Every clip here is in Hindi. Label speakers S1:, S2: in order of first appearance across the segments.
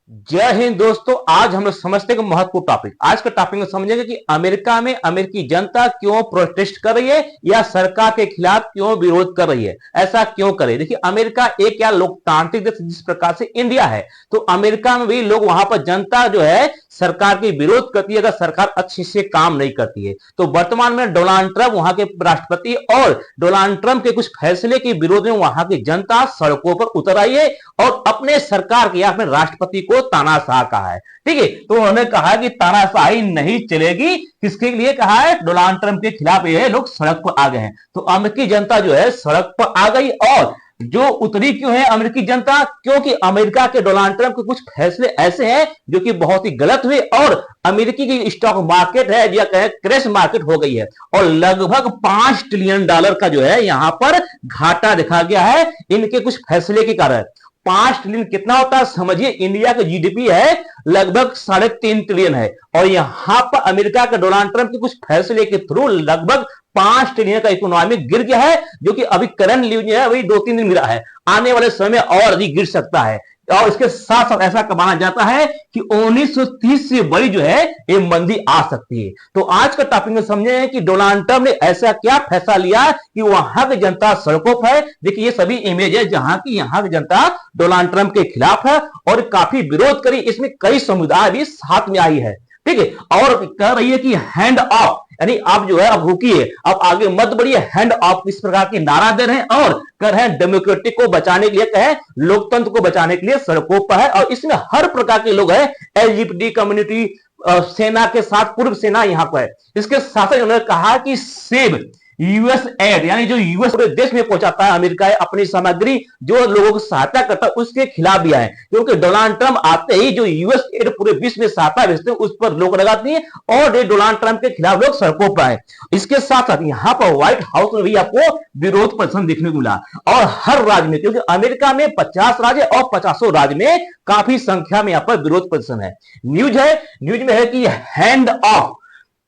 S1: जय हिंद दोस्तों। आज हम लोग समझते हैं कि महत्वपूर्ण टॉपिक, आज का टॉपिक में समझेंगे कि अमेरिका में अमेरिकी जनता क्यों प्रोटेस्ट कर रही है या सरकार के खिलाफ क्यों विरोध कर रही है, ऐसा क्यों करे। देखिए, अमेरिका एक क्या लोकतांत्रिक देश जिस प्रकार से इंडिया है, तो अमेरिका में भी लोग वहां पर जनता जो है सरकार के विरोध करती है अगर सरकार अच्छे से काम नहीं करती है। तो वर्तमान में डोनाल्ड ट्रंप वहां के राष्ट्रपति और डोनाल्ड ट्रंप के कुछ फैसले के विरोध में वहां की जनता सड़कों पर उतर आई है और अपने सरकार के या अपने राष्ट्रपति को तानाशाह कहा है। ठीक है, तो उन्होंने कहा कि तानाशाही नहीं चलेगी। किसके लिए कहा है? डोनाल्ड ट्रंप के खिलाफ ये लोग सड़क पर आ गए हैं। तो अमेरिकी जनता जो है सड़क पर आ गई। और जो उतरी क्यों है अमेरिकी जनता? क्योंकि अमेरिका के डोनाल्ड ट्रंप के कुछ फैसले ऐसे हैं जो कि बहुत ही गलत हुए और अमेरिकी की स्टॉक मार्केट है या कहें क्रैश मार्केट हो गई है और लगभग $5 ट्रिलियन का जो है यहां पर घाटा देखा गया है इनके कुछ फैसले के कारण। 5 ट्रिलियन कितना होता है समझिए। इंडिया का जीडीपी है लगभग 3.5 ट्रिलियन है और यहां पर अमेरिका के डोनाल्ड ट्रंप के कुछ फैसले के थ्रू लगभग 5 ट्रिलियन का इकोनॉमिक गिर गया है, जो कि अभी करंट न्यूज है वही 2-3 दिन मिला है। आने वाले समय में और अधिक गिर सकता है। और इसके साथ साथ ऐसा माना जाता है कि 1930 से बड़ी जो है ये मंदी आ सकती है। तो आज का टॉपिक में समझे कि डोनाल्ड ट्रंप ने ऐसा क्या फैसला लिया कि वहां की जनता सड़कों पर है। देखिए, ये सभी इमेज है जहां की यहां की जनता डोनाल्ड ट्रंप के खिलाफ है और काफी विरोध करी। इसमें कई समुदाय भी साथ में आई है। ठीक है, और कह रही है कि हैंड ऑफ, यानी आप जो है अब रुकिए, अब आगे मत बढ़िए, हैंड ऑफ इस प्रकार के नारा दे रहे हैं और कर रहे हैं डेमोक्रेटिक को बचाने के लिए, कहे लोकतंत्र को बचाने के लिए सड़कों पर है। और इसमें हर प्रकार के लोग हैं, एलजीबीटी कम्युनिटी, सेना के साथ पूर्व सेना यहां पर है। इसके साथ ही उन्होंने कहा कि सेव यूएस एड, यानी जो यूएस पूरे देश में पहुंचाता है अमेरिका अपनी सामग्री, जो लोगों को सहायता करता है उसके खिलाफ भी आए। क्योंकि डोनाल्ड ट्रंप आते ही जो यूएस एड पूरे विश्व में सहायता भेजते हैं उस पर लोग लगाती है और ये डोनाल्ड ट्रंप के खिलाफ लोग सड़कों पर आए। इसके साथ साथ यहां पर व्हाइट हाउस में भी आपको विरोध प्रदर्शन देखने को मिला और हर राज्य में, क्योंकि अमेरिका में 50 राज्य और 50 राज्य में काफी संख्या में यहां पर विरोध प्रदर्शन है। न्यूज में है कि hand of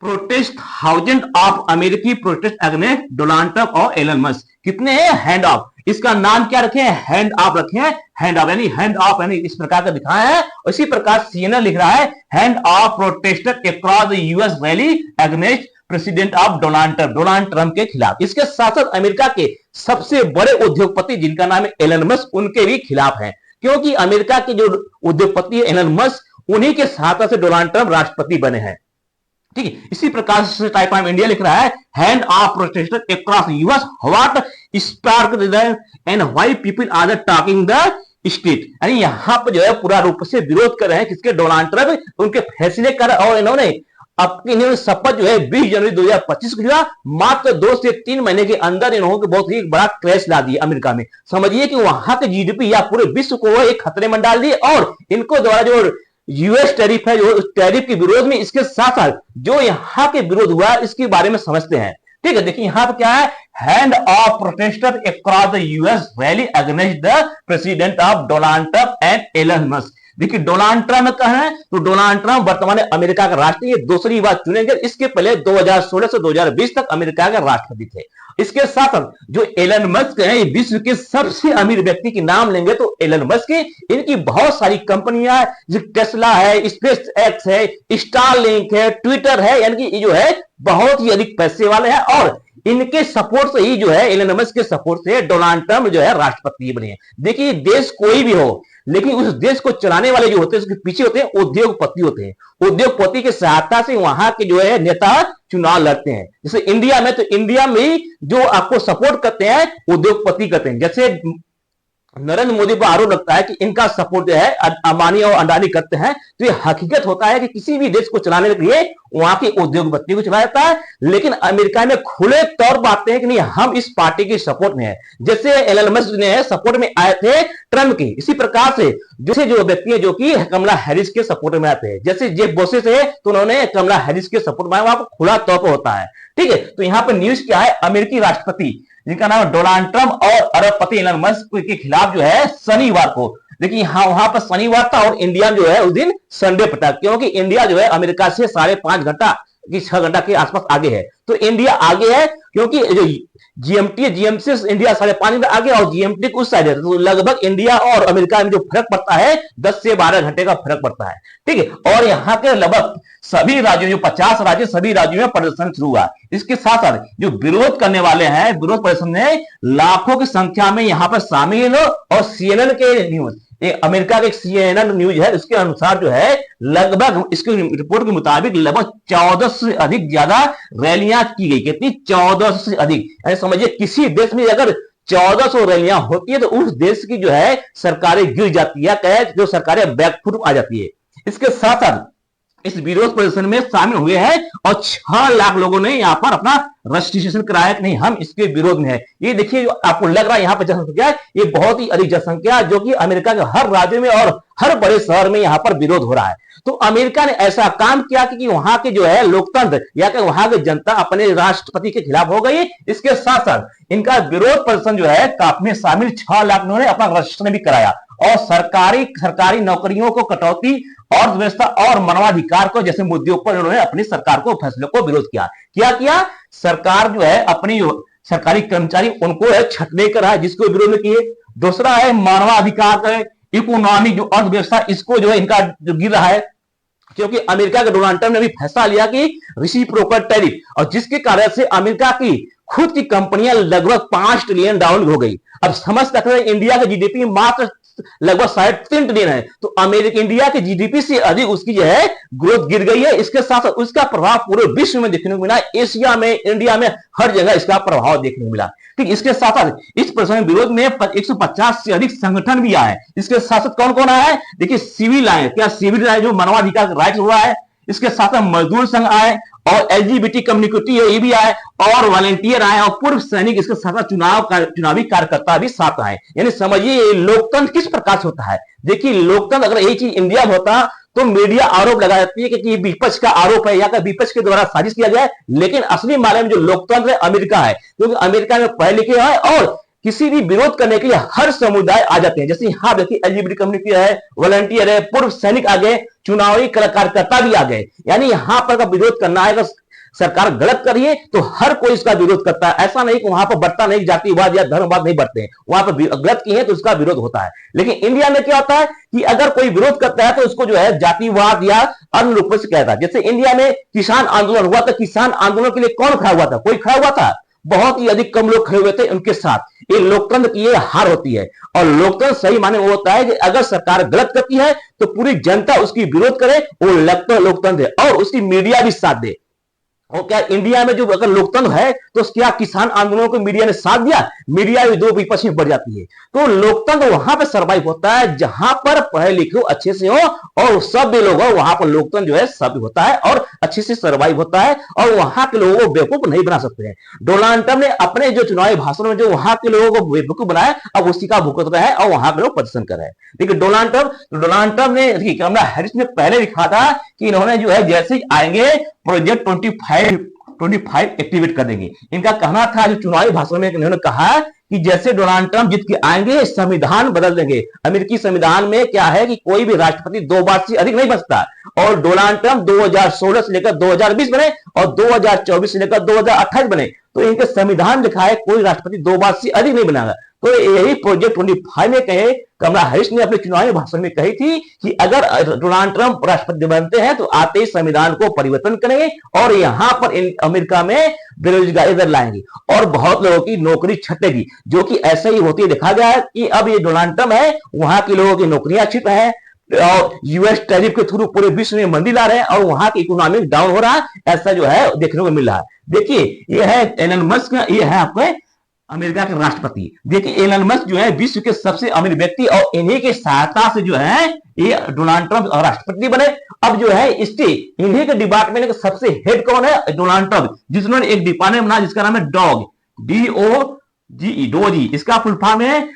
S1: protest, thousand of अमेरिकी प्रोटेस्ट अगेंस्ट डोनाल्ड ट्रंप और एलन मस्क। कितने हैं? Hand of. इसका नाम क्या रखे हैं? हैंड ऑफ रखे हैं। हैंड ऑफ यानी हैंड ऑफ यानी इस प्रकार का दिखाया है। इसी प्रकार सीएनएन लिख रहा है hand off protested across the US rally against president of Donald Trump के खिलाफ। इसके साथ साथ अमेरिका के सबसे बड़े उद्योगपति जिनका नाम है एलन मस्क, उनके भी खिलाफ है। क्योंकि अमेरिका के जो उद्योगपति है एलन मस्क, उन्हीं के सहायता से डोनाल्ड ट्रंप राष्ट्रपति बने हैं। ठीक है, इसी प्रकार से टाइप ऑफ इंडिया लिख रहा है hand off protested across US what spark and why people are talking the street. यानी यहां पर जो है पूरा रूप से विरोध कर रहे हैं किसके? डोनाल्ड ट्रंप, उनके फैसले कर। और इन्होंने अपनी शपथ जो है 20 जनवरी 2025 को हुआ, मात्र 2 से 3 महीने के अंदर इन्होंने बहुत ही बड़ा क्रैश ला दिया अमेरिका में। समझिए कि वहां के जीडीपी या पूरे विश्व को एक खतरे में डाल दिए और इनको द्वारा जो यूएस टैरिफ है, जो उस टैरिफ के विरोध में, इसके साथ साथ जो यहां के विरोध हुआ इसके बारे में समझते हैं। ठीक है, देखिए यहां पर क्या है, hand off protester across the US rally against the president of Donald Trump and Elon Musk. देखिए डोनाल्ड ट्रंप कहा है, तो डोनाल्ड ट्रंप वर्तमान में अमेरिका का राष्ट्रपति दूसरी बार चुने गए। इसके पहले 2016 से 2020 तक अमेरिका के राष्ट्रपति थे। इसके साथ जो एलन मस्क है, विश्व के सबसे अमीर व्यक्ति के नाम लेंगे तो एलन मस्क, इनकी बहुत सारी कंपनियां, टेस्ला है, स्पेस एक्स है, स्टारलिंक है, ट्विटर है, यानी कि ये जो है बहुत ही अधिक पैसे वाले हैं और इनके सपोर्ट से ही जो है एलन मस्क के सपोर्ट से डोनाल्ड ट्रंप जो है राष्ट्रपति बने। देखिए देश कोई भी हो, लेकिन उस देश को चलाने वाले जो होते हैं उसके पीछे होते हैं उद्योगपति होते हैं। उद्योगपति की सहायता से वहां के जो है नेता चुनाव लड़ते हैं। जैसे इंडिया में, तो इंडिया में जो आपको सपोर्ट करते हैं उद्योगपति करते हैं। जैसे नरेंद्र मोदी पर आरोप लगता है कि इनका सपोर्ट जो है अंबानी और अडानी करते हैं, तो ये हकीकत होता है कि किसी भी देश को चलाने के लिए वहां के उद्योगपति को चलाया जाता है। लेकिन अमेरिका में खुले तौर पर आते हैं कि नहीं, हम इस पार्टी की सपोर्ट में है। जैसे एलन मस्क ने सपोर्ट में आए थे ट्रंप की, इसी प्रकार से जो व्यक्ति है जो कि कमला हैरिस के सपोर्ट में आते हैं, जैसे जेफ बेजोस है तो उन्होंने कमला हैरिस के सपोर्ट में, वहां पर खुला तौर पर होता है। ठीक है, तो यहां पर न्यूज क्या है, अमेरिकी राष्ट्रपति जिनका नाम है डोनाल्ड ट्रंप और अरबपति एलन मस्क के खिलाफ जो है शनिवार को, देखिए वहां पर शनिवार था और इंडिया जो है उस दिन संडे पटा, क्योंकि इंडिया जो है अमेरिका से 5.5 घंटा की 6 घंटा के आसपास आगे है। तो इंडिया आगे है, क्योंकि जो जीएमटी जीएमसी इंडिया 5.5 आगे और जीएमटी उस साइड है, तो लगभग इंडिया और अमेरिका में जो फर्क पड़ता है 10 से 12 घंटे का फर्क पड़ता है। ठीक है, और यहाँ के लगभग सभी राज्यों, जो 50 राज्य, सभी राज्यों में प्रदर्शन शुरू हुआ। इसके साथ साथ जो विरोध करने वाले हैं, विरोध प्रदर्शन में लाखों की संख्या में यहाँ पर शामिल, और सीएनएन के न्यूज, अमेरिका के सीएनएन न्यूज है, उसके अनुसार जो है लगभग, इसकी रिपोर्ट के मुताबिक लगभग 14 से अधिक ज्यादा रैलियां की गई। कितनी? 14 से अधिक। यानी समझिए किसी देश में अगर 1400 रैलियां होती है तो उस देश की जो है सरकारें गिर जाती है, जो सरकारें बैकफुट आ जाती है। इसके साथ साथ इस विरोध प्रदर्शन में शामिल हुए हैं और 6 लाख लोगों ने यहाँ पर अपना रजिस्ट्रेशन कराया कि नहीं, हम इसके विरोध में है। ये देखिए, आपको लग रहा है यहाँ पर जनसंख्या, ये बहुत ही अधिक जनसंख्या, जो कि अमेरिका के हर राज्य में और हर बड़े शहर में यहाँ पर विरोध हो रहा है। तो अमेरिका ने ऐसा काम किया कि वहां के जो है लोकतंत्र या कि वहां की जनता अपने राष्ट्रपति के खिलाफ हो गई। इसके साथ साथ इनका विरोध प्रदर्शन जो है काफी शामिल 6 लाख ने अपना रजिस्ट्रेशन भी कराया, और सरकारी नौकरियों को कटौती, अर्थव्यवस्था और मानवाधिकार को जैसे मुद्दों पर उन्होंने अपनी सरकार को, फैसलों को विरोध किया। क्या किया? सरकार जो है अपनी सरकारी कर्मचारी उनको छटने कर रहा है, जिसको विरोध में किए। दूसरा है मानवाधिकार, इकोनॉमी, जो अर्थव्यवस्था, इसको जो है इनका जो गिर रहा है, क्योंकि अमेरिका के डोनाल्ड ट्रंप ने भी फैसला लिया कि रेसिप्रोकल टैरिफ, और जिसके कारण से अमेरिका की खुद की कंपनियां लगभग 5 ट्रिलियन डाउन हो गई। अब समझ सकते हैं इंडिया की जीडीपी मात्र लगभग 3.5 ट्रिलियन है, तो अमेरिका, इंडिया की जीडीपी से अधिक उसकी जो है ग्रोथ गिर गई है। इसके साथ साथ उसका प्रभाव पूरे विश्व में देखने को मिला, एशिया में, इंडिया में, हर जगह इसका प्रभाव देखने को मिला। ठीक, इसके साथ साथ इस प्रश्न विरोध में 150 से अधिक संगठन भी आए। इसके साथ साथ कौन कौन आए? देखिए, सिविल आए, क्या सिविल आए, जो मानवाधिकार राइट हुआ है। इसके साथ साथ मजदूर संघ आए, और एलजीबीटी कम्युनिटी ये भी आए, और वॉलंटियर आए, और पूर्व सैनिक, इसके साथ चुनावी कार्यकर्ता भी साथ आए। यानी समझिए लोकतंत्र किस प्रकार से होता है। देखिए, लोकतंत्र अगर यही चीज इंडिया में होता तो मीडिया आरोप लगा देती है कि विपक्ष का आरोप है या विपक्ष के द्वारा साजिश किया गया है, लेकिन असली मामले में जो लोकतंत्र है अमेरिका है, क्योंकि अमेरिका में पढ़े लिखे है और किसी भी विरोध करने के लिए हर समुदाय आ जाते हैं। जैसे यहां देखिए, एलजीबीटी कम्युनिटी है, वॉलंटियर है, पूर्व सैनिक आ गए, चुनावी कार्यकर्ता भी आ गए। यानी यहां पर का विरोध करना है, अगर सरकार गलत कर रही है तो हर कोई इसका विरोध करता है। ऐसा नहीं कि वहां पर बढ़ता नहीं, जातिवाद या धर्मवाद नहीं बढ़ते हैं, वहां पर गलत की है तो उसका विरोध होता है। लेकिन इंडिया में क्या होता है कि अगर कोई विरोध करता है तो उसको जो है जातिवाद या अन्य रूप से कहता है। जैसे इंडिया में किसान आंदोलन हुआ था, किसान आंदोलन के लिए कौन खड़ा हुआ था? कोई खड़ा हुआ था? बहुत ही अधिक कम लोग खड़े हुए थे उनके साथ। ये लोकतंत्र की ये हार होती है, और लोकतंत्र सही माने में होता है कि अगर सरकार गलत करती है तो पूरी जनता उसकी विरोध करे, वो लोकतंत्र है, और उसकी मीडिया भी साथ दे। और क्या इंडिया में जो अगर लोकतंत्र है तो क्या किसान आंदोलन को मीडिया ने साथ दिया? मीडिया भी दो विपक्ष में बढ़ जाती है। तो लोकतंत्र वहां पर सर्वाइव होता है जहां पर पढ़े लिखे अच्छे से हो और सभ्य लोग हो, वहां पर लोकतंत्र जो है सभ्य होता है और अच्छे से सर्वाइव होता है, और वहां के लोगों को बेवकूफ नहीं बना सकते हैं। डोनाल्ड ट्रंप ने अपने जो चुनावी भाषण में जो वहां के लोगों को बेवकूफ बनाया, अब उसी का भुगत रहा है और वहां के लोग प्रदर्शन कर रहे हैं। देखिए, डोनाल्ड ट्रंप ने, कमला हैरिस ने पहले लिखा था कि इन्होंने जो है जैसे ही आएंगे प्रोजेक्ट 25 एक्टिवेट कर देंगे। इनका कहना था, जो चुनावी भाषण में इन्होंने कहा कि जैसे डोनाल्ड ट्रंप जीत के आएंगे संविधान बदल देंगे। अमेरिकी संविधान में क्या है कि कोई भी राष्ट्रपति 2 बार से अधिक नहीं बन सकता, और डोनाल्ड ट्रंप 2016 से लेकर 2020 बने और 2024 से लेकर 2028 बने, तो इनके संविधान लिखा है कोई राष्ट्रपति 2 बार से अधिक नहीं बनेगा। तो यही प्रोजेक्ट 25 में कहे, कमला हैरिस ने अपने चुनावी भाषण में कही थी कि अगर डोनाल्ड ट्रंप राष्ट्रपति बनते हैं तो आते ही संविधान को परिवर्तन करेंगे और यहां पर अमेरिका में बेरोजगारी दर लाएंगे और बहुत लोगों की नौकरी छटेगी, जो कि ऐसे ही होती देखा गया है कि अब ये डोनाल्ड ट्रंप है, वहां के लोगों की नौकरियां छिप है और यूएस टैरिफ के थ्रू पूरे विश्व में मंदी ला रहे हैं और वहां की इकोनॉमी डाउन हो रहा है, ऐसा जो है देखने को मिल रहा है। देखिए, ये है एलन मस्क, ये है आपके अमेरिका के राष्ट्रपति। देखिए, एलन मस्क जो है विश्व के सबसे अमीर व्यक्ति और इन्हीं की सहायता से जो है ये डोनाल्ड ट्रंप राष्ट्रपति बने। अब जो है इसके इन्हीं के डिपार्टमेंट के सबसे हेड कौन है? डोनाल्ड ट्रंप, जिन्होंने एक डिपार्टमेंट बनाया जिसका नाम है डॉग, DOGE। इसका फुल फॉर्म है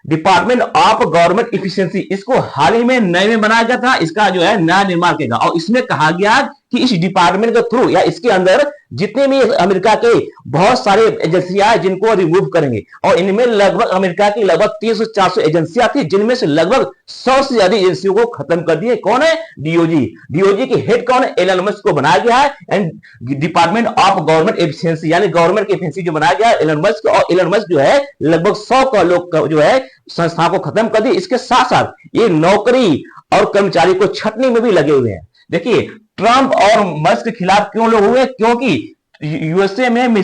S1: डिपार्टमेंट ऑफ गवर्नमेंट इफिशियंसी। इसको हाल ही में नए में बनाया गया था, इसका जो है नया निर्माण किया और इसमें कहा गया कि इस डिपार्टमेंट के थ्रू या इसके अंदर जितने भी अमेरिका के बहुत सारे एजेंसियां हैं जिनको रिमूव करेंगे, और इनमें लगभग अमेरिका की लगभग 300-400 एजेंसियां थी, जिनमें से लगभग 100 से ज्यादा एजेंसियों को खत्म कर दिए। कौन है? डीओजी। डीओजी की हेड कौन है? एलन मस्क को बनाया गया है, and department of government efficiency यानी गवर्नमेंट की एफिशिएंसी जो बनाया गया है एलन मस्क, और एलन मस्क जो है लगभग 100 का लोग जो है संस्था को खत्म कर दी। इसके साथ साथ ये नौकरी और कर्मचारी को छटने में भी लगे हुए हैं। देखिए ट्रंप और मस्क के खिलाफ क्यों लोग हुए? क्योंकि यूएसए में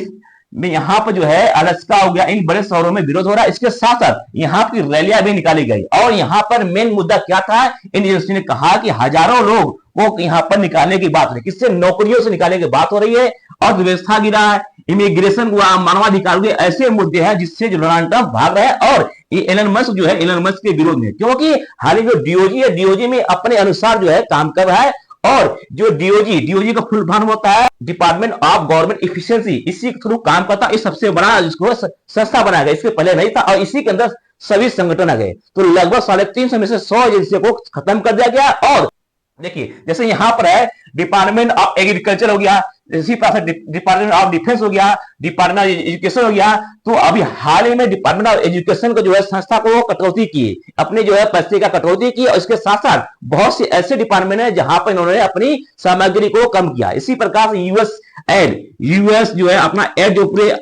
S1: यहां पर जो है अलास्का हो गया, इन बड़े शहरों में विरोध हो रहा है। इसके साथ साथ यहां की रैलियां भी निकाली गई, और यहां पर मेन मुद्दा क्या था? इन एजेंसी ने कहा कि हजारों लोग को यहां पर निकालने की बात हो रही है। किससे? नौकरियों से निकालने की बात हो रही है, अर्थव्यवस्था गिरा है, इमिग्रेशन हुआ, मानवाधिकार हुए, ऐसे मुद्दे हैं जिससे जो डोनाल्ड ट्रंप भाग रहे हैं। और ये एलन मस्क जो है एलन मस्क के विरोध में, क्योंकि हाल ही जो डीओजी है डीओजी में अपने अनुसार जो है काम कर रहा है, और जो डीओजी का फुल फॉर्म होता है डिपार्टमेंट ऑफ गवर्नमेंट एफिशिएंसी, इसी के थ्रू काम करता है। सबसे बड़ा इसको संस्था बनाया गया, इसके पहले नहीं था, और इसी के अंदर सभी संगठन आ गए। तो लगभग 350 में से 100 एजेंसियों को खत्म कर दिया गया। और देखिए जैसे यहां पर है डिपार्टमेंट ऑफ एग्रीकल्चर हो गया, इसी तरह से डिपार्टमेंट ऑफ डिफेंस हो गया, डिपार्टमेंट ऑफ एजुकेशन हो गया। तो अभी हाल ही में डिपार्टमेंट ऑफ एजुकेशन को जो है संस्था को कटौती की, अपने जो है पैसे का कटौती की, और इसके साथ साथ बहुत से ऐसे डिपार्टमेंट है जहां पर इन्होंने अपनी सामग्री को कम किया। इसी प्रकार से यूएस जो है अपना एड जो पूरे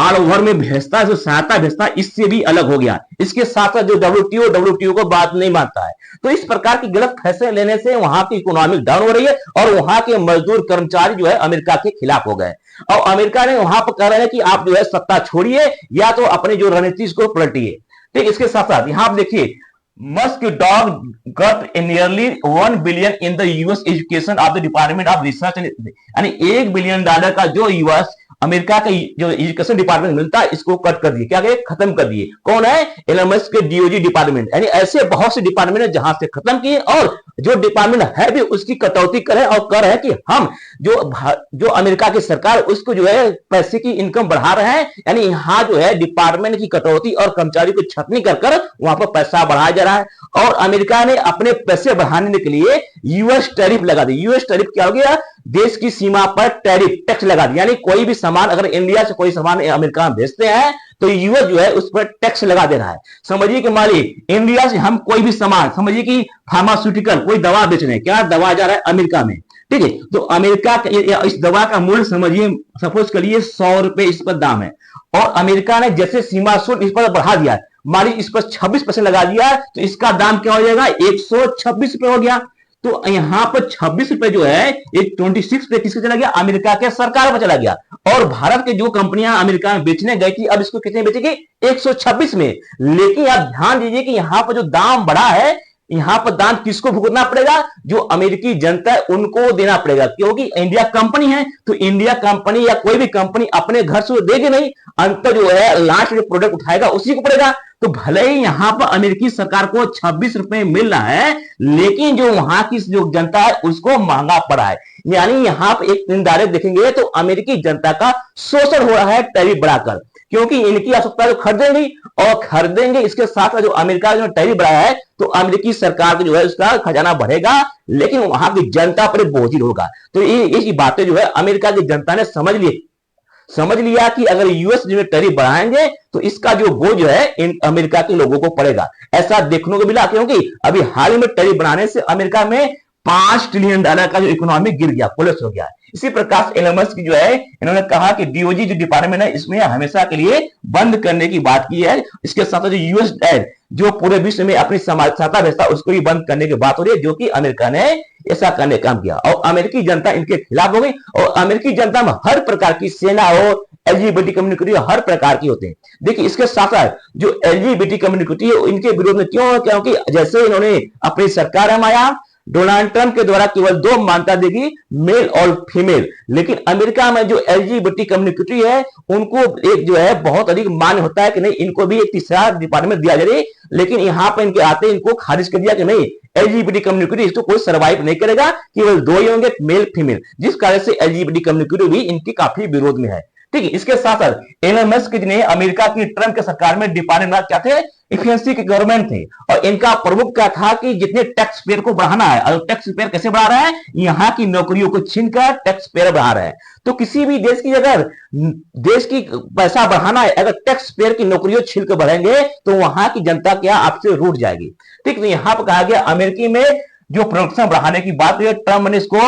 S1: ऑल ओवर में भेजता है, जो सहायता भेजता है, इससे भी अलग हो गया। इसके साथ साथ जो डब्ल्यूटीओ को बात नहीं मानता है। तो इस प्रकार की गलत फैसले लेने से वहां की इकोनॉमिक डाउन हो रही है, और वहां के मजदूर कर्मचारी जो है अमेरिका के खिलाफ हो गए, और अमेरिका ने वहां पर कह रहे हैं कि आप जो है सत्ता छोड़िए या तो अपनी जो रणनीति को पलटिए। ठीक, इसके साथ साथ यहां आप देखिए Musk DOGE got nearly $1 billion in the US education of the department of research, यानी $1 बिलियन का जो यूएस अमेरिका का जो एजुकेशन डिपार्टमेंट मिलता है इसको कट कर दिए। क्या गए? खत्म कर दिए। कौन है? एलन मस्क के डीओजी डिपार्टमेंट, यानी ऐसे बहुत से डिपार्टमेंट है जहां से खत्म किए, और जो डिपार्टमेंट है भी उसकी कटौती करे, और कर रहे हैं कि हम जो अमेरिका की सरकार उसको जो है पैसे की इनकम बढ़ा रहे हैं, यानी यहां जो है डिपार्टमेंट की कटौती और कर्मचारी को छटनी कर कर वहां पर पैसा बढ़ाया जा रहा है। और अमेरिका ने अपने पैसे बढ़ाने के लिए यूएस टैरिफ लगा दी। यूएस टैरिफ क्या हो गया? देश की सीमा पर टैरिफ टैक्स लगा दिया, यानी कोई भी सामान अगर इंडिया से कोई सामान अमेरिका में भेजते हैं तो यूएस जो है उस पर टैक्स लगा दे रहा है। समझिए कि मालिक इंडिया से हम कोई भी सामान, समझिए कि फार्मास्यूटिकल कोई दवा बेच रहे हैं, क्या दवा जा रहा है अमेरिका में, ठीक है, तो अमेरिका इस दवा का मूल्य समझिए सपोज करिए 100 रुपए इस पर दाम है, और अमेरिका ने जैसे सीमा शुल्क इस पर बढ़ा दिया, मान लीजिए इस पर 26% लगा दिया, तो इसका दाम क्या हो जाएगा? 126 रुपए हो गया। तो यहां पर 26 रुपए जो है एक 26 रुपए किसके चला गया? अमेरिका के सरकार पर चला गया। और भारत के जो कंपनियां अमेरिका में बेचने गई थी अब इसको कितने बेचेगी? 126 में। लेकिन आप ध्यान दीजिए कि यहां पर जो दाम बढ़ा है, यहां पर दाम किसको भुगतना पड़ेगा? जो अमेरिकी जनता है उनको देना पड़ेगा, क्योंकि इंडिया कंपनी है, तो इंडिया कंपनी या कोई भी कंपनी अपने घर से देगी नहीं, अंत जो है लास्ट जो प्रोडक्ट उठाएगा उसी को पड़ेगा। तो भले ही यहां पर अमेरिकी सरकार को 26 रुपए मिल रहा है, लेकिन जो वहां की जो जनता है उसको महंगा पड़ा है। यानी यहां पर एक इनडायरेक्ट देखेंगे तो अमेरिकी जनता का शोषण हो रहा है टैरिफ बढ़ाकर, क्योंकि इनकी आवश्यकता जो खरीदेंगी और खरीदेंगे, इसके साथ जो अमेरिका जो टैरिफ बढ़ाया है तो अमेरिकी सरकार को जो है उसका खजाना बढ़ेगा, लेकिन वहां की जनता पर बोझिल होगा। तो ये बातें जो है अमेरिका की जनता ने समझ लिया कि अगर यूएस जो टैरिफ बढ़ाएंगे तो इसका जो बोझ है इन अमेरिका के लोगों को पड़ेगा। ऐसा देखने को मिला, क्योंकि अभी हाल ही में टैरिफ बढ़ाने से अमेरिका में $5 ट्रिलियन का जो इकोनॉमी गिर गया, कोलैप्स हो गया। इसी प्रकार से एलन मस्क जो है इन्होंने कहा कि डीओजी जो डिपार्टमेंट है इसमें हमेशा के लिए बंद करने की बात की है। इसके साथ जो यूएस जो पूरे विश्व में अपनी सहायता भेजता उसको भी बंद करने की बात हो रही है, जो कि अमेरिका ने ऐसा करने का काम किया, और अमेरिकी जनता इनके खिलाफ हो गई। और अमेरिकी जनता में हर प्रकार की सेना हो, एलजीबीटी कम्युनिटी हर प्रकार की होते हैं। देखिए इसके साथ साथ जो एलजीबीटी कम्युनिटी है इनके विरोध में क्यों? क्योंकि जैसे इन्होंने अपनी सरकार हमारा डोनाल्ड ट्रंप के द्वारा केवल 2 मान्यता देगी, मेल और फीमेल, लेकिन अमेरिका में जो एलजीबीटी कम्युनिटी है उनको एक जो है बहुत अधिक मान्य होता है कि नहीं, इनको भी एक तीसरा डिपार्टमेंट दिया जाए। लेकिन यहां पर इनके आते इनको खारिज कर दिया कि नहीं, एलजीबीटी कम्युनिटी इसको कोई सर्वाइव नहीं करेगा, केवल 2 ही होंगे, मेल फीमेल, जिस कारण से एलजीबीटी कम्युनिटी भी इनकी काफी विरोध में है। ठीक है। इसके साथ साथ एलन मस्क ने अमेरिका की ट्रंप के सरकार में डिपार्टमेंट क्या थे, इफिशिएंसी के गवर्नमेंट थे, और इनका प्रमुख क्या था कि जितने टैक्स पेयर को बढ़ाना है, और टैक्स पेयर कैसे बढ़ा रहा है, यहां की नौकरियों को छीनकर टैक्स पेयर बढ़ा रहा है। तो किसी भी देश की अगर देश की पैसा बढ़ाना है, अगर टैक्स पेयर की नौकरियों छीन कर बढ़ेंगे तो वहां की जनता क्या आपसे रूठ जाएगी। ठीक, तो यहां पर कहा गया अमेरिकी में जो प्रोडक्शन बढ़ाने की बात है, ट्रम्प ने इसको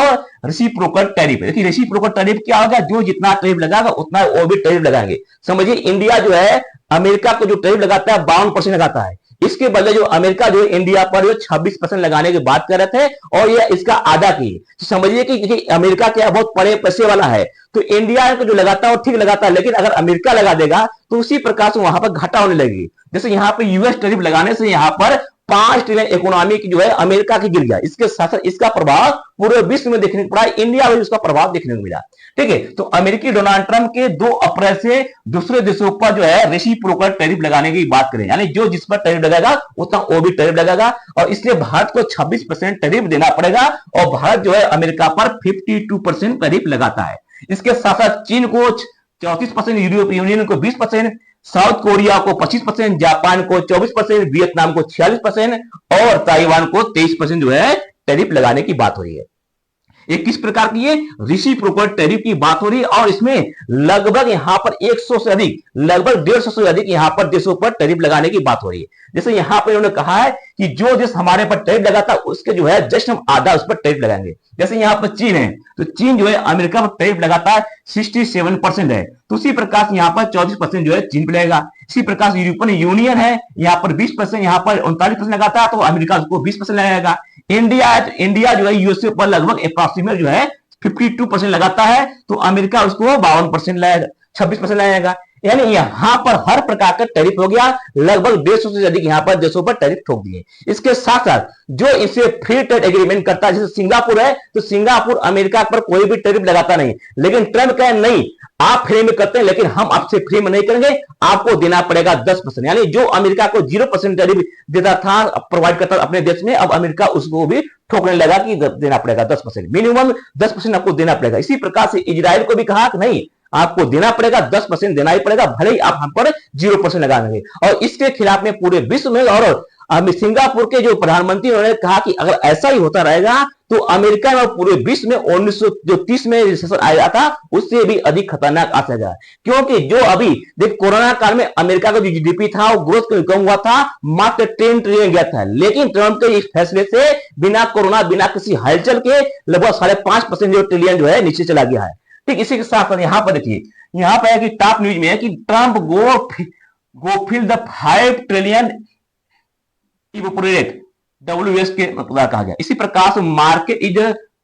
S1: रेसिप्रोकल टैरिफ। देखिए रेसिप्रोकल टैरिफ क्या होगा, जो जितना टैरिफ लगाएगा उतना वो भी टैरिफ लगाएंगे। समझिए इंडिया जो है अमेरिका को जो टैरिफ लगाता है 52% लगाता है, इसके बदले जो अमेरिका जो इंडिया पर जो 26% लगाने की बात कर रहे थे, और ये इसका आधा की। तो समझिए कि अमेरिका क्या बहुत बड़े पैसे वाला है, तो इंडिया को जो लगाता है वो ठीक लगाता है, लेकिन अगर अमेरिका लगा देगा तो उसी प्रकार से वहां पर घाटा होने लगेगी। जैसे यहाँ पे यूएस टैरिफ लगाने से यहाँ पर 5 ट्रिलियन इकोनॉमी की जो है अमेरिका की गिर गया। इसके साथ साथ इसका प्रभाव पूरे विश्व में देखने को पड़ा, इंडिया में उसका प्रभाव देखने को मिला। ठीक है, तो अमेरिकी डोनाल्ड ट्रंप के 2 अप्रैल से दूसरे देशों पर जो है रेसिप्रोकल टैरिफ लगाने की बात करें, यानी जो जिस पर टैरिफ लगाएगा उतना वो भी टैरिफ लगाएगा, और इसलिए भारत को 26% टैरिफ देना पड़ेगा, और भारत जो है अमेरिका पर 52% टैरिफ लगाता है। इसके साथ साथ चीन को 34%, यूरोपीय यूनियन को 20%, साउथ कोरिया को 25%, जापान को 24%, वियतनाम को 46% और ताइवान को 23% जो है टैरिफ लगाने की बात हो रही है। ये किस प्रकार की, ये रेसिप्रोकल टैरिफ की बात हो रही है, और इसमें लगभग यहां पर 100 से अधिक, लगभग 150 से अधिक यहां पर देशों पर टैरिफ लगाने की बात हो रही है। जैसे यहां पर उन्होंने कहा है कि जो देश हमारे पर टैरिफ लगाता है उसके जो है जस्ट हम आधा उस पर टैरिफ लगाएंगे। जैसे यहां पर चीन है, तो चीन जो है अमेरिका पर टैरिफ लगाता है 67% है, तो उसी प्रकार से यहां पर 24% जो है चीन पे लगेगा। इसी प्रकार से यूरोपियन यूनियन है, यहां पर 20%, यहां पर 39% लगाता है, तो अमेरिका उसको 20% लगाएगा। इंडिया है, तो इंडिया जो है यूएसए पर लगभग अप्रॉक्सीमेट जो है 52% लगाता है, तो अमेरिका उसको 52% लगाएगा, 26% लगाएगा। यानी यहां पर हर प्रकार का टैरिफ हो गया, लगभग 150 से अधिक यहां पर देशों पर टैरिफ ठोक दिए। इसके साथ साथ जो इसे फ्री ट्रेड एग्रीमेंट करता है, जैसे सिंगापुर है, तो सिंगापुर अमेरिका पर कोई भी टैरिफ लगाता नहीं, लेकिन ट्रंप कहे नहीं, आप फ्री में करते हैं लेकिन हम आपसे फ्री में नहीं करेंगे, आपको देना पड़ेगा 10%। यानी जो अमेरिका को 0% टैरिफ देता था, प्रोवाइड करता अपने देश में, अब अमेरिका उसको भी ठोकने लगा कि देना पड़ेगा 10%, मिनिमम 10% आपको देना पड़ेगा। इसी प्रकार से इजराइल को भी कहा कि नहीं, आपको देना पड़ेगा, 10% देना ही पड़ेगा, भले ही आप हम पर 0% लगा देंगे। और इसके खिलाफ में पूरे विश्व में, और सिंगापुर के जो प्रधानमंत्री उन्होंने कहा कि अगर ऐसा ही होता रहेगा तो अमेरिका में पूरे विश्व में 1930 में रिसेशन आया था उससे भी अधिक खतरनाक आ सकेगा। क्योंकि जो अभी देख कोरोना काल में अमेरिका का जो जीडीपी था वो ग्रोथ कम हुआ था, मात्र 10 ट्रिलियन गया था, लेकिन ट्रंप के इस फैसले से बिना कोरोना, बिना किसी हलचल के लगभग 5.5% जो ट्रिलियन जो है नीचे चला गया है। ठीक, इसी के साथ साथ यहां पर देखिए, यहां पर है कि टॉप न्यूज में है कि Trump go fill the 5 trillion evaporate WS के मतलब कहा गया। इसी प्रकार से market is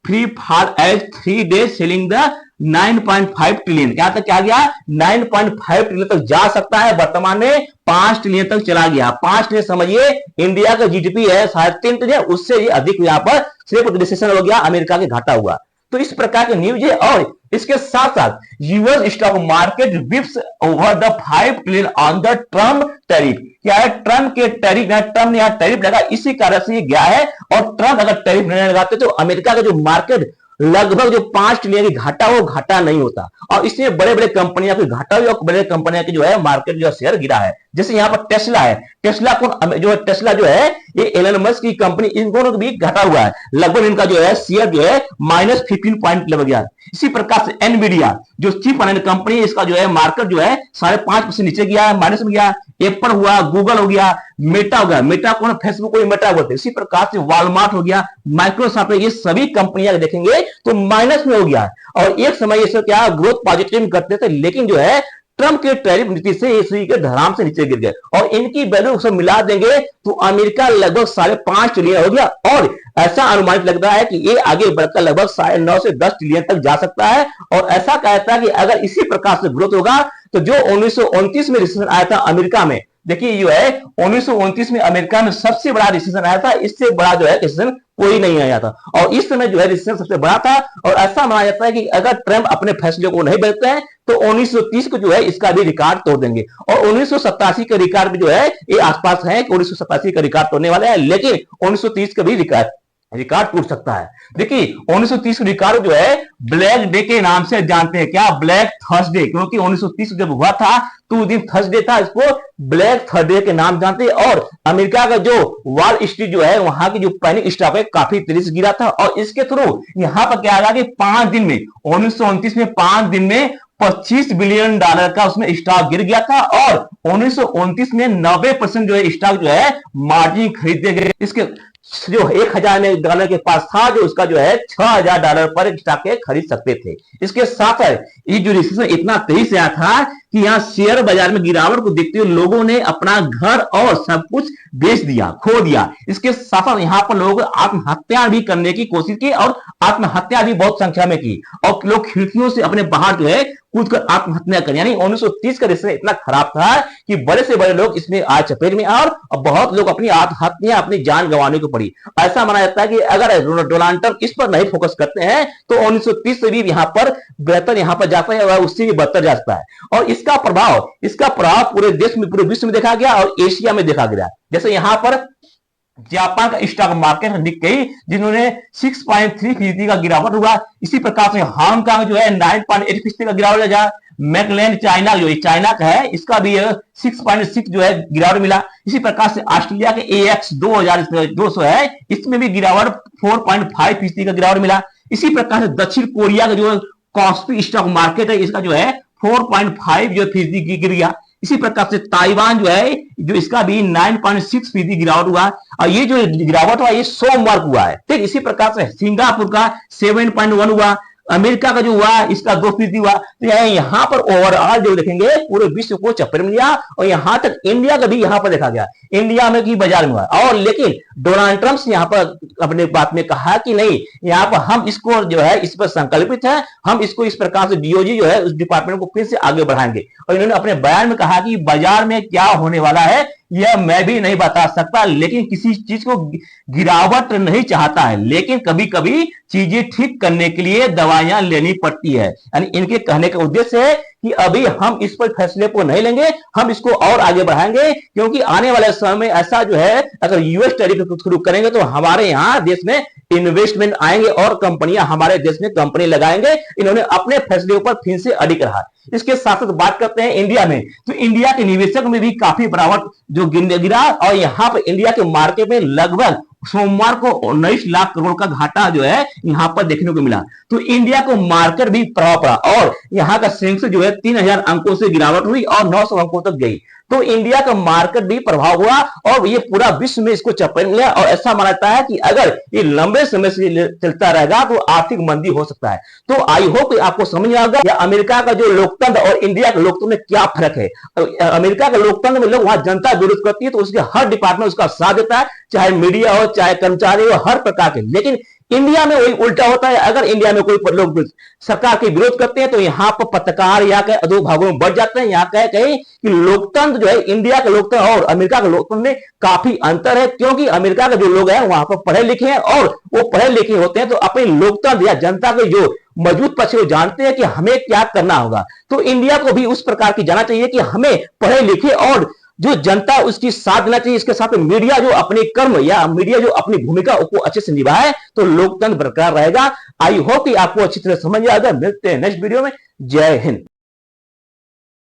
S1: free for as 3 days selling the 9.5 trillion, यहां तक क्या गया, 9.5 ट्रिलियन तक जा सकता है, वर्तमान में 5 ट्रिलियन तक चला गया। 5 ट्रिलियन समझिए इंडिया का जीडीपी है 3.5 ट्रिलियन, उससे ये अधिक यहाँ पर सिर्फ रिसेशन हो गया, अमेरिका के घाटा हुआ। तो इस प्रकार के न्यूज है। और इसके साथ साथ US stock market chips over the 5 trillion on the Trump tariff, क्या है, ट्रम्प के टैरिफ, ट्रम्प ने यहाँ टैरिफ लगा, इसी कारण से ये गया है। और ट्रम्प अगर टैरिफ नहीं लगाते तो अमेरिका का जो मार्केट लगभग जो 5 ट्रिलियन की घाटा, वो घाटा नहीं होता, और इसमें बड़े बड़े कंपनियां की घाटा हुई, और बड़े कंपनियां की जो है मार्केट जो शेयर गिरा है। जैसे यहाँ पर टेस्ला है, टेस्ला कौन जो है, टेस्ला जो है ये एलन मस्क की कंपनी, इन दोनों को भी घाटा हुआ है, लगभग इनका जो है शेयर जो है -15 पॉइंट लग गया। इसी प्रकार से एनवीडिया जो चिप बनाने कंपनी, इसका जो है मार्केट जो है 5.5% नीचे गया है, माइनस में गया। एप्पल हुआ, गूगल हो गया, मेटा हो गया, मेटा कौन, फेसबुक को मेटा बोलते हैं। इसी प्रकार से वॉलमार्ट हो गया, माइक्रोसॉफ्ट, ये सभी कंपनियां देखेंगे तो माइनस में हो गया। और एक समय ये क्या ग्रोथ पॉजिटिव करते थे, लेकिन जो है ट्रंप के टैरिफ नीति से इसी के धराम से नीचे गिर गए, और इनकी वैल्यू सब मिला देंगे तो अमेरिका लगभग 5.5 ट्रिलियन हो गया। और ऐसा अनुमानित लग रहा है कि ये आगे बढ़कर लगभग 9.5 से 10 ट्रिलियन तक जा सकता है। और ऐसा कहता है कि अगर इसी प्रकार से ग्रोथ होगा तो जो 1929 में रिसेशन आया था अमेरिका में, देखिए जो है 1929 में अमेरिका में सबसे बड़ा रिसेशन आया था, इससे बड़ा जो है रिसेशन कोई नहीं आया था, और इस समय जो है रिसेशन सबसे बड़ा था। और ऐसा माना जाता है कि अगर ट्रंप अपने फैसले को नहीं बदलते हैं तो 1930 को जो है इसका भी रिकॉर्ड तोड़ देंगे। और 1987 का रिकॉर्ड भी जो है ये आसपास है कि 1987 का रिकॉर्ड तोड़ने वाले हैं, लेकिन 1930 का भी रिकॉर्ड रिकॉर्ड टूट सकता है। देखिए 1930 रिकॉर्ड जो है ब्लैक डे के नाम से जानते हैं, क्या? ब्लैक थर्सडे, क्योंकि 1930 जब हुआ था तो उस दिन थर्सडे था, इसको ब्लैक थर्सडे के नाम जानते हैं। और अमेरिका का जो वॉल स्ट्रीट जो है, वहां की जो पैनिक स्टॉक है काफी तेजी से गिरा था। और इसके थ्रू यहां पर क्या आ कि 5 दिन में 1929 में 5 दिन में $25 बिलियन का उसमें स्टॉक गिर गया था। और 1929 में 90% जो है स्टॉक जो है मार्जिन खरीदे गए। इसके जो $1,000 के पास था, जो उसका जो है $6,000 पर स्टॉक के खरीद सकते थे। इसके साथ ये जो रिसेशन इतना तेजी से आया था कि यहाँ शेयर बाजार में गिरावट को देखते हुए लोगों ने अपना घर और सब कुछ बेच दिया, खो दिया। इसके साथ साथ यहाँ पर लोग आत्महत्या भी करने की कोशिश की और आत्महत्या भी बहुत संख्या में की, और लोग खिड़कियों से अपने बाहर जो है कूद कर आत्महत्या कर। यानी 1930 का रिसेशन इतना खराब था कि बड़े से बड़े लोग इसमें आज चपेट में और बहुत लोग अपनी आत्महत्या, अपनी जान गंवाने को पड़ी। ऐसा माना जाता है कि अगर डोनाल्ड ट्रंप इस पर नहीं फोकस करते हैं तो 1930 से भी यहाँ पर बेहतर यहाँ पर जाता है, उससे भी बदतर जा सकता है। और इसका प्रभाव पूरे देश में, पूरे विश्व में देखा गया और एशिया में देखा गया। जैसे यहाँ पर जापान का स्टॉक मार्केट निक्केई, जिन्होंने 6.3% का गिरावट हुआ। इसी प्रकार से हांगकांग जो है 9.8% का गिरावट जा। मैकलैंड चाइना जो चाइना का है, इसका भी 6.6 जो है गिरावट मिला। इसी प्रकार से ऑस्ट्रेलिया के AX 2200 है, इसमें भी गिरावट 4.5% का गिरावट मिला। इसी प्रकार से दक्षिण कोरिया का जो कॉस्पी स्टॉक मार्केट है, इसका जो है 4.5 जो फीसदी गिर गया। इसी प्रकार से ताइवान जो है, जो इसका भी 9.6% गिरावट हुआ। और ये जो गिरावट हुआ ये सोमवार को हुआ है, ठीक। इसी प्रकार से सिंगापुर का 7.1 हुआ। अमेरिका का जो हुआ इसका 2% हुआ। तो यहाँ पर ओवरऑल जो देखेंगे पूरे विश्व को चक्कर में लिया, और यहां तक इंडिया का भी यहाँ पर देखा गया, इंडिया में की बाजार में हुआ। और लेकिन डोनाल्ड ट्रंप ने यहाँ पर अपने बात में कहा कि नहीं, यहाँ पर हम इसको जो है इस पर संकल्पित है, हम इसको इस प्रकार से DOJ जो है उस डिपार्टमेंट को फिर से आगे बढ़ाएंगे। और इन्होंने अपने बयान में कहा कि बाजार में क्या होने वाला है यह मैं भी नहीं बता सकता, लेकिन किसी चीज को गिरावट नहीं चाहता है, लेकिन कभी कभी चीजें ठीक करने के लिए दवाइयां लेनी पड़ती है। यानी इनके कहने का उद्देश्य है कि अभी हम इस पर फैसले को नहीं लेंगे, हम इसको और आगे बढ़ाएंगे, क्योंकि आने वाले समय में ऐसा जो है अगर यूएस टैरिफ शुरू करेंगे तो हमारे यहाँ देश में इन्वेस्टमेंट आएंगे और कंपनियां हमारे देश में कंपनी लगाएंगे। इन्होंने अपने फैसले पर फिर से अड़ी रहा। इसके साथ साथ बात करते हैं इंडिया में, तो इंडिया के निवेशक में भी काफी बराबर जो गिरा, और यहाँ पर इंडिया के मार्केट में लगभग सोमवार को 19 लाख करोड़ का घाटा जो है यहां पर देखने को मिला। तो इंडिया को मार्केट भी प्रभाव पड़ा, और यहां का सेंसेक्स जो है 3000 अंकों से गिरावट हुई और 900 अंकों तक गई। तो इंडिया का मार्केट भी प्रभाव हुआ, और ये पूरा विश्व में इसको चपेट लिया। और ऐसा माना जाता है कि अगर ये लंबे समय से चलता रहेगा तो आर्थिक मंदी हो सकता है। तो आई होप आपको समझ आ गया या अमेरिका का जो लोकतंत्र और इंडिया के लोकतंत्र में क्या फर्क है। अमेरिका के लोकतंत्र में लोग वहां जनता विरोध करती है तो उसके हर डिपार्टमेंट उसका साथ देता है, चाहे मीडिया हो चाहे कर्मचारी हो, हर प्रकार के। लेकिन इंडिया में वही उल्टा होता है। अगर इंडिया में कोई लोग सरकार के विरोध करते हैं तो यहाँ पर पत्रकार यहाँ के दो भागों में बढ़ जाते हैं। यहाँ कहें कि लोकतंत्र जो है इंडिया का लोकतंत्र और अमेरिका के लोकतंत्र में काफी अंतर है, क्योंकि अमेरिका के जो लोग हैं वहां पर पढ़े लिखे हैं, और वो पढ़े लिखे होते हैं तो अपने लोकतंत्र या जनता के जो मजबूत पक्ष को जानते हैं कि हमें क्या करना होगा। तो इंडिया को भी उस प्रकार की जाना चाहिए कि हमें पढ़े लिखे और जो जनता उसकी साथ देना चाहिए। इसके साथ मीडिया जो अपने कर्म या मीडिया जो अपनी भूमिका को अच्छे से निभाए तो लोकतंत्र बरकरार रहेगा। आई होप कि आपको अच्छी तरह समझ आ जाए। मिलते हैं नेक्स्ट वीडियो में। जय हिंद।